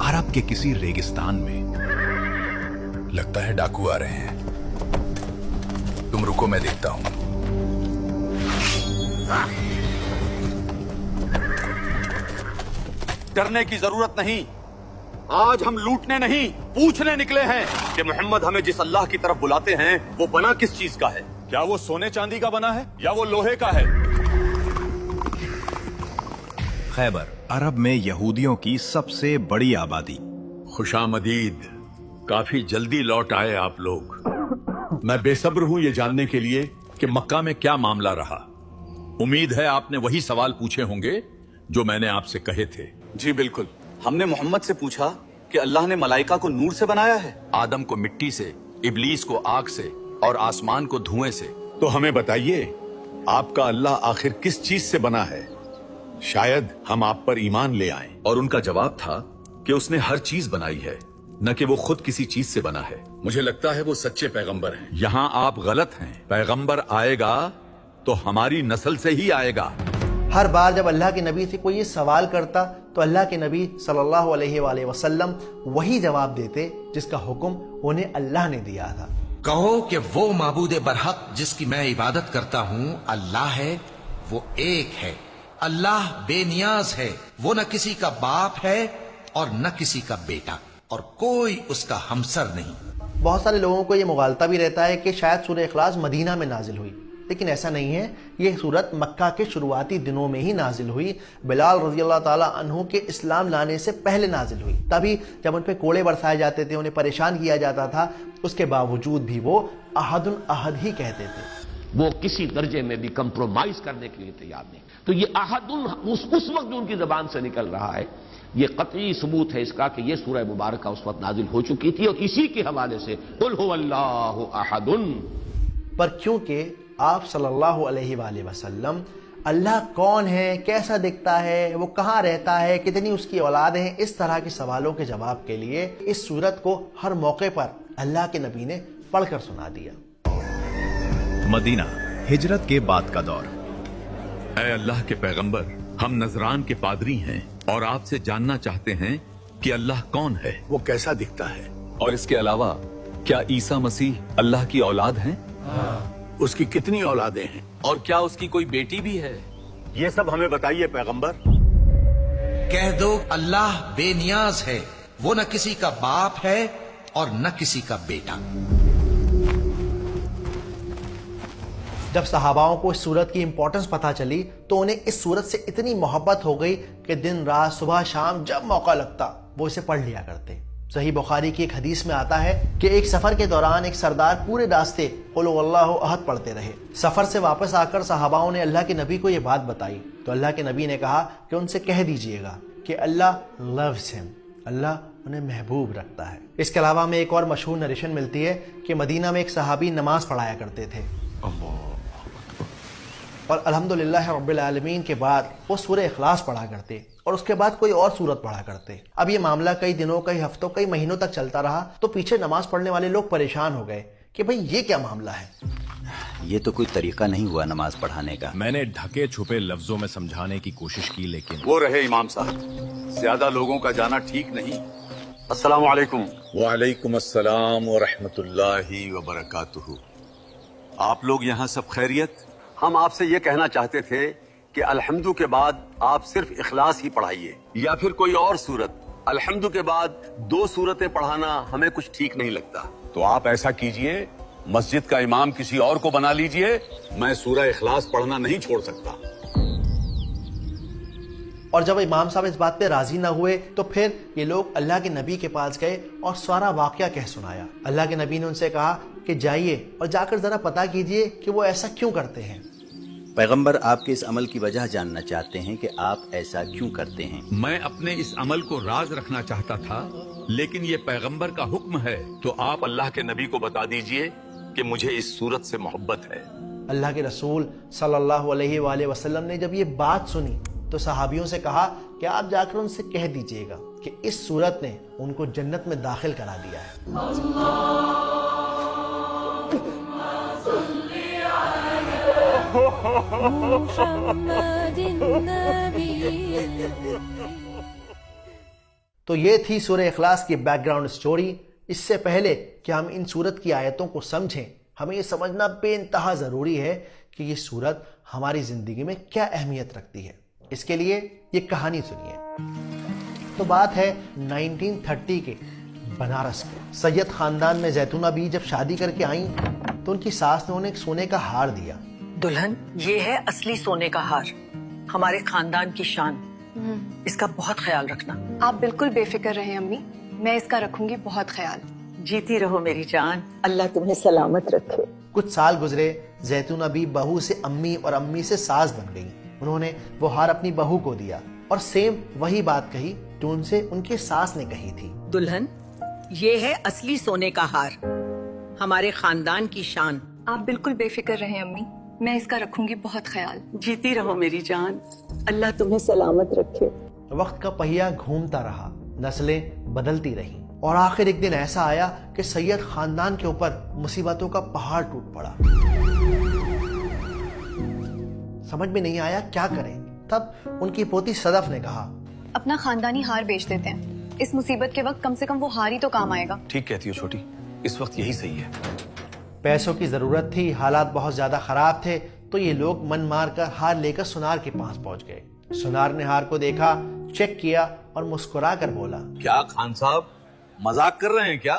अरब के किसी रेगिस्तान में। लगता है डाकू आ रहे हैं। तुम रुको, मैं देखता हूं। डरने की जरूरत नहीं। आज हम लूटने नहीं, पूछने निकले हैं कि मोहम्मद हमें जिस अल्लाह की तरफ बुलाते हैं वो बना किस चीज का है। क्या वो सोने चांदी का बना है या वो लोहे का है? खैबर अरब में यहूदियों की सबसे बड़ी आबादी। खुशामदीद, काफी जल्दी लौट आए आप लोग। मैं बेसब्र हूं ये जानने के लिए कि मक्का में क्या मामला रहा। उम्मीद है आपने वही सवाल पूछे होंगे जो मैंने आपसे कहे थे। जी बिल्कुल। हमने मोहम्मद से पूछा कि अल्लाह ने मलाइका को नूर से बनाया है, आदम को मिट्टी से, इब्लीस को आग से और आसमान को धुएं से। तो हमें बताइए, आपका अल्लाह आखिर किस चीज से बना है? शायद हम आप पर ईमान ले आएं। और उनका जवाब था कि उसने हर चीज बनाई है, न कि वो खुद किसी चीज से बना है। मुझे लगता है वो सच्चे पैगंबर हैं। यहाँ आप गलत हैं। पैगंबर आएगा तो हमारी नस्ल से ही आएगा। हर बार जब अल्लाह के नबी से कोई ये सवाल करता तो अल्लाह के नबी सल्लल्लाहु अलैहि वसल्लम वही जवाब देते जिसका हुक्म उन्हें अल्लाह ने दिया था। कहो कि वो माबूद बरहक जिसकी मैं इबादत करता हूँ अल्लाह है, वो एक है। अल्लाह बेनियाज है, वो न किसी का बाप है और न किसी का बेटा, और कोई उसका हमसर नहीं। बहुत सारे लोगों को ये मुगालता भी रहता है कि शायद सूरह इखलास मदीना में नाजिल हुई, लेकिन ऐसा नहीं है। ये सूरत मक्का के शुरुआती दिनों में ही नाजिल हुई। बिलाल रज़ी अल्लाह ताला अन्हु के इस्लाम लाने से पहले नाजिल हुई। तभी जब उन पे कोड़े बरसाए जाते थे, उन्हें परेशान किया जाता था, उसके बावजूद भी वो अहदुन अहद ही कहते थे। वो किसी दर्जे में भी कंप्रोमाइज करने के लिए तैयार नहीं। तो ये अहदुन उस वक्त जो उनकी जबान से निकल रहा है, ये कतई सबूत है इसका कि ये सूरह मुबारका उस वक्त नाजिल हो चुकी थी। और इसी के हवाले से कुल हुवल्लाहु अहदुन। पर क्योंकि आप सल्लल्लाहु अलैहि वसल्लम अल्लाह कौन है, कैसा दिखता है, वो कहाँ रहता है, कितनी उसकी औलाद हैं, इस तरह के सवालों के जवाब के लिए इस सूरत को हर मौके पर अल्लाह के नबी ने पढ़कर सुना दिया। मदीना, हिजरत के बाद का दौर। ऐ अल्लाह के पैगंबर, हम नजरान के पादरी हैं और आपसे जानना चाहते हैं कि अल्लाह कौन है, वो कैसा दिखता है। और इसके अलावा क्या ईसा मसीह अल्लाह की औलाद हैं? उसकी कितनी औलादें हैं और क्या उसकी कोई बेटी भी है? ये सब हमें बताइए पैगंबर। कह दो अल्लाह बेनियाज है, वो न किसी का बाप है और न किसी का बेटा। जब सहाबाओं को इस सूरत की इंपॉर्टेंस पता चली तो उन्हें इस सूरत से इतनी मोहब्बत हो गई कि दिन रात सुबह शाम जब मौका लगता वो इसे पढ़ लिया करते। सही बुखारी की एक हदीस में आता है कि एक सफर के दौरान एक सरदार पूरे रास्ते कुल हुवल्लाहु अहद पढ़ते रहे। सफर से वापस आकर सहाबाओं ने अल्लाह के नबी को ये बात बताई तो अल्लाह के नबी ने कहा कि उनसे कह दीजिएगा कि अल्लाह लव्स हिम, अल्लाह उन्हें महबूब रखता है। इसके अलावा हमें एक और मशहूर नरेशन मिलती है कि मदीना में एक सहाबी नमाज पढ़ाया करते थे और अल्हम्दुलिल्लाह रब्बिल आलमीन के बाद वो सूरह इखलास पढ़ा करते और उसके बाद कोई और सूरत पढ़ा करते। अब ये मामला कई दिनों, कई हफ्तों, कई महीनों तक चलता रहा तो पीछे नमाज पढ़ने वाले लोग परेशान हो गए कि भाई ये क्या मामला है। ये तो कोई तरीका नहीं हुआ नमाज पढ़ाने का। मैंने ढके छुपे लफ्जों में समझाने की कोशिश की, लेकिन वो रहे इमाम साहब, ज्यादा लोगों का जाना ठीक नहीं। अस्सलाम वालेकुम। वालेकुम अस्सलाम व रहमतुल्लाहि व बरकातुहू। आप लोग यहाँ सब खैरियत? हम आपसे ये कहना चाहते थे कि अल्हम्दु के बाद आप सिर्फ इखलास ही पढ़ाइए या फिर कोई और सूरत। अल्हम्दु के बाद 2 सूरतें पढ़ाना हमें कुछ ठीक नहीं लगता। तो आप ऐसा कीजिए, मस्जिद का इमाम किसी और को बना लीजिए। मैं सूरह इखलास पढ़ना नहीं छोड़ सकता। और जब इमाम साहब इस बात पे राजी ना हुए तो फिर ये लोग अल्लाह के नबी के पास गए और सारा वाकया कह सुनाया। अल्लाह के नबी ने उनसे कहा कि जाइए और जाकर जरा पता कीजिए कि वो ऐसा क्यों करते हैं। पैगंबर आपके इस अमल की वजह जानना चाहते हैं कि आप ऐसा क्यों करते हैं। मैं अपने इस अमल को राज रखना चाहता था, लेकिन ये पैगंबर का हुक्म है, तो आप अल्लाह के नबी को बता दीजिए कि मुझे इस सूरत से मोहब्बत है। अल्लाह के रसूल सल्लल्लाहु अलैहि वसल्लम ने जब ये बात सुनी तो सहाबियों से कहा कि आप जाकर उनसे कह दीजिएगा कि इस सूरत ने उनको जन्नत में दाखिल करा दिया है। तो تو یہ تھی سورہ اخلاص کی بیک گراؤنڈ سٹوری. اس سے پہلے کہ ہم ان سورت کی آیتوں کو سمجھیں، ہمیں یہ سمجھنا بے انتہا ضروری ہے کہ یہ سورت ہماری زندگی میں کیا اہمیت رکھتی ہے. اس کے لیے یہ کہانی سنیے. تو بات ہے 1930 کے بنارس کے. سید خاندان میں زیتونہ بی جب شادی کر کے آئیں تو ان کی ساس نے انہیں ایک سونے کا ہار دیا. دلہن، یہ ہے اصلی سونے کا ہار، ہمارے خاندان کی شان، اس کا بہت خیال رکھنا. آپ بالکل بے فکر رہیں امی، میں اس کا رکھوں گی بہت خیال. جیتی رہو میری جان، اللہ تمہیں سلامت رکھے. کچھ سال گزرے، زیتونہ بی بہو سے امی اور امی سے ساس بن گئی. انہوں نے وہ ہار اپنی بہو کو دیا اور سیم وہی بات کہی جو ان سے ان کی ساس نے کہی تھی. دلہن، یہ ہے اصلی سونے کا ہار، ہمارے خاندان کی شان. آپ بالکل بے فکر رہیں امی، میں اس کا رکھوں گی بہت خیال. جیتی رہو میری جان، اللہ تمہیں سلامت رکھے. وقت کا پہیہ گھومتا رہا، نسلیں بدلتی رہیں اور آخر ایک دن ایسا آیا کہ سید خاندان کے اوپر مصیبتوں کا پہاڑ ٹوٹ پڑا. سمجھ میں نہیں آیا کیا کریں. تب ان کی پوتی صدف نے کہا، اپنا خاندانی ہار بیچ دیتے ہیں، اس مصیبت کے وقت کم سے کم وہ ہار ہی تو کام آئے گا. ٹھیک کہتی ہو چھوٹی، اس وقت یہی صحیح ہے. پیسوں کی ضرورت تھی، حالات بہت زیادہ خراب تھے، تو یہ لوگ من مار کر ہار لے کر سنار کے پاس پہنچ گئے. سنار نے ہار کو دیکھا، چیک کیا اور مسکرا کر بولا، کیا خان صاحب مذاق کر رہے ہیں کیا؟